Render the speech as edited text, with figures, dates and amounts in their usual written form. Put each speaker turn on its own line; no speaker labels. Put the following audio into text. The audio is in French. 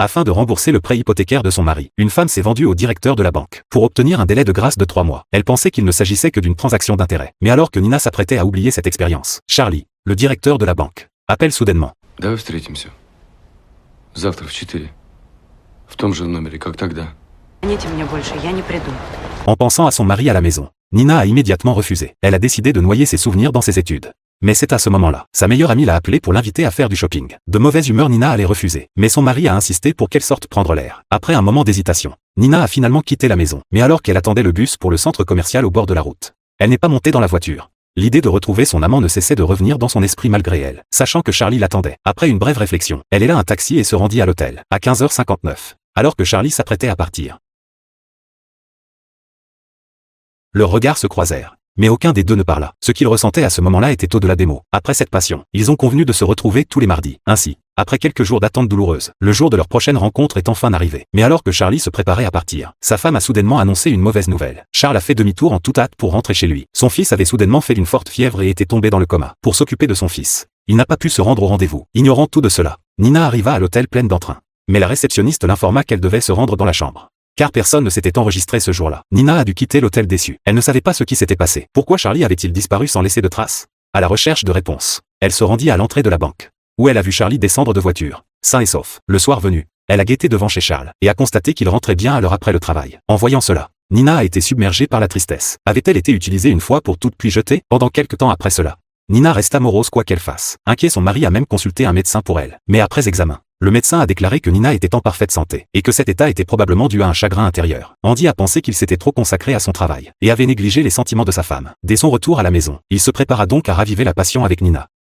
Afin de rembourser le prêt hypothécaire de son mari, une femme s'est vendue au directeur de la banque pour obtenir un délai de grâce de 3 mois. Elle pensait qu'il ne s'agissait que d'une transaction d'intérêt. Mais alors que Nina s'apprêtait à oublier cette expérience, Charlie, le directeur de la banque, appelle soudainement.
Давай встретимся. Завтра в 4. В том же номере, как тогда.
Звоните мне больше, я не приду.
En pensant à son mari à la maison, Nina a immédiatement refusé. Elle a décidé de noyer ses souvenirs dans ses études. Mais c'est à ce moment-là, sa meilleure amie l'a appelée pour l'inviter à faire du shopping. De mauvaise humeur, Nina allait refuser, mais son mari a insisté pour qu'elle sorte prendre l'air. Après un moment d'hésitation, Nina a finalement quitté la maison, mais alors qu'elle attendait le bus pour le centre commercial au bord de la route, elle n'est pas montée dans la voiture. L'idée de retrouver son amant ne cessait de revenir dans son esprit malgré elle, sachant que Charlie l'attendait. Après une brève réflexion, elle héla un taxi et se rendit à l'hôtel, à 15h59, alors que Charlie s'apprêtait à partir. Leurs regards se croisèrent. Mais aucun des deux ne parla. Ce qu'ils ressentaient à ce moment-là était au-delà des mots. Après cette passion, ils ont convenu de se retrouver tous les mardis. Ainsi, après quelques jours d'attente douloureuse, le jour de leur prochaine rencontre est enfin arrivé. Mais alors que Charlie se préparait à partir, sa femme a soudainement annoncé une mauvaise nouvelle. Charles a fait demi-tour en toute hâte pour rentrer chez lui. Son fils avait soudainement fait une forte fièvre et était tombé dans le coma. Pour s'occuper de son fils, il n'a pas pu se rendre au rendez-vous. Ignorant tout de cela, Nina arriva à l'hôtel pleine d'entrain. Mais la réceptionniste l'informa qu'elle devait se rendre dans la chambre. Car personne ne s'était enregistré ce jour-là. Nina a dû quitter l'hôtel déçue. Elle ne savait pas ce qui s'était passé. Pourquoi Charlie avait-il disparu sans laisser de traces? À la recherche de réponses, elle se rendit à l'entrée de la banque, où elle a vu Charlie descendre de voiture, sain et sauf. Le soir venu, elle a guetté devant chez Charles, et a constaté qu'il rentrait bien à l'heure après le travail. En voyant cela, Nina a été submergée par la tristesse. Avait-elle été utilisée une fois pour toutes puis jetée? Pendant quelque temps après cela, Nina resta morose quoi qu'elle fasse. Inquiet, son mari a même consulté un médecin pour elle. Mais après examen, le médecin a déclaré que Nina était en parfaite santé, et que cet état était probablement dû à un chagrin intérieur. Andy a pensé qu'il s'était trop consacré à son travail, et avait négligé les sentiments de sa femme. Dès son retour à la maison, il se prépara donc à raviver la passion avec Nina.